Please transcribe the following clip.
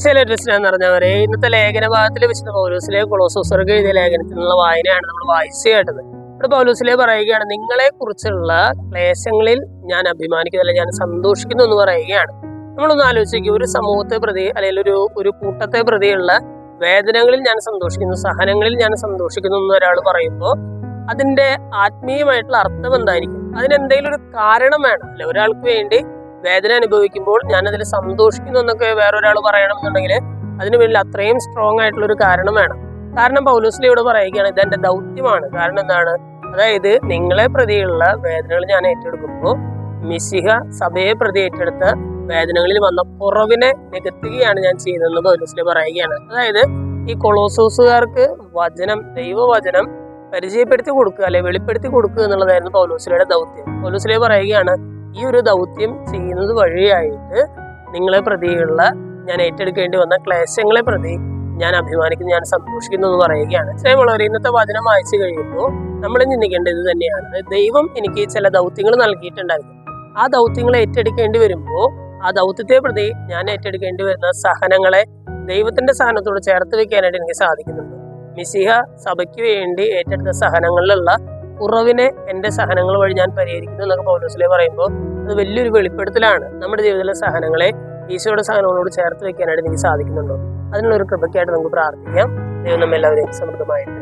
ചില എന്ന് പറഞ്ഞവരെ ഇന്നത്തെ ലേഖന ഭാഗത്തിൽ വിശുദ്ധ പൗലോസിലെ കൊളോസോസർക്ക് എഴുതിയ ലേഖനത്തിനുള്ള വായനയാണ് നമ്മൾ വായിച്ചു കേട്ടത്. ഇവിടെ പൗലോസിലെ പറയുകയാണ്, നിങ്ങളെ കുറിച്ചുള്ള ക്ലേശങ്ങളിൽ ഞാൻ അഭിമാനിക്കുന്നു, അല്ലെങ്കിൽ ഞാൻ സന്തോഷിക്കുന്നു എന്ന് പറയുകയാണ്. നമ്മളൊന്ന് ആലോചിക്കുക, ഒരു സമൂഹത്തെ പ്രതി അല്ലെങ്കിൽ ഒരു കൂട്ടത്തെ പ്രതിയുള്ള വേദനകളിൽ ഞാൻ സന്തോഷിക്കുന്നു, സഹനങ്ങളിൽ ഞാൻ സന്തോഷിക്കുന്നു എന്ന് ഒരാൾ പറയുമ്പോൾ അതിന്റെ ആത്മീയമായിട്ടുള്ള അർത്ഥം എന്തായിരിക്കും? അതിനെന്തെങ്കിലും ഒരു കാരണം വേണം അല്ലെ? ഒരാൾക്ക് വേണ്ടി വേദന അനുഭവിക്കുമ്പോൾ ഞാൻ അതിൽ സന്തോഷിക്കുന്നു എന്നൊക്കെ വേറൊരാൾ പറയണം എന്നുണ്ടെങ്കിൽ അതിന് പിന്നിൽ അത്രയും സ്ട്രോങ് ആയിട്ടുള്ള ഒരു കാരണം വേണം. കാരണം പൗലോസിലൂടെ പറയുകയാണ്, ഇതെന്റെ ദൗത്യമാണ്. കാരണം എന്താണ്? അതായത് നിങ്ങളെ പ്രതിയുള്ള വേദനകൾ ഞാൻ ഏറ്റെടുക്കുമ്പോൾ മിശിഹ സഭയെ പ്രതി ഏറ്റെടുത്ത വേദനകളിൽ വന്ന കുറവിനെ നികത്തുകയാണ് ഞാൻ ചെയ്യുന്നതെന്ന് പൗലോസിലെ പറയുകയാണ്. അതായത് ഈ കൊളോസോസുകാർക്ക് വചനം, ദൈവവചനം പരിചയപ്പെടുത്തി കൊടുക്കുക അല്ലെ വെളിപ്പെടുത്തി കൊടുക്കുക എന്നുള്ളതായിരുന്നു പൗലോസിലയുടെ ദൗത്യം. പൗലോസിലെ പറയുകയാണ്, ഈ ഒരു ദൗത്യം ചെയ്യുന്നത് വഴിയായിട്ട് നിങ്ങളെ പ്രതിയുള്ള ഞാൻ ഏറ്റെടുക്കേണ്ടി വന്ന ക്ലേശങ്ങളെ പ്രതി ഞാൻ അഭിമാനിക്കുന്നു, ഞാൻ സന്തോഷിക്കുന്നു എന്ന് പറയുകയാണ്. സ്നേഹമുള്ളവരെ, ഇന്നത്തെ വചനം വായിച്ചു കഴിയുമ്പോൾ നമ്മൾ ചിന്തിക്കേണ്ടത് ഇത് തന്നെയാണ്. ദൈവം എനിക്ക് ചില ദൗത്യങ്ങൾ നൽകിയിട്ടുണ്ടായിരുന്നു. ആ ദൗത്യങ്ങൾ ഏറ്റെടുക്കേണ്ടി വരുമ്പോൾ ആ ദൗത്യത്തെ പ്രതി ഞാൻ ഏറ്റെടുക്കേണ്ടി വരുന്ന സഹനങ്ങളെ ദൈവത്തിന്റെ സഹനത്തോട് ചേർത്ത് വെക്കാനായിട്ട് എനിക്ക് സാധിക്കുന്നുണ്ട്. മിശിഹ സഭയ്ക്ക് വേണ്ടി ഏറ്റെടുത്ത സഹനങ്ങളിലുള്ള കുറവിനെ എന്റെ സഹനങ്ങൾ വഴി ഞാൻ പരിഹരിക്കുന്നു എന്നൊക്കെ പൗലോസിലെ പറയുമ്പോൾ അത് വലിയൊരു വെളിപ്പെടുത്തലാണ്. നമ്മുടെ ജീവിതത്തിലെ സഹനങ്ങളെ ഈശോയുടെ സഹനങ്ങളോട് ചേർത്ത് വെക്കാനായിട്ട് എനിക്ക് സാധിക്കുന്നുണ്ടോ? അതിനുള്ള ഒരു കൃപയ്ക്കായിട്ട് നമുക്ക് പ്രാർത്ഥിക്കാം. ദൈവം നമ്മെല്ലാവരെയും സമൃദ്ധമായിട്ട്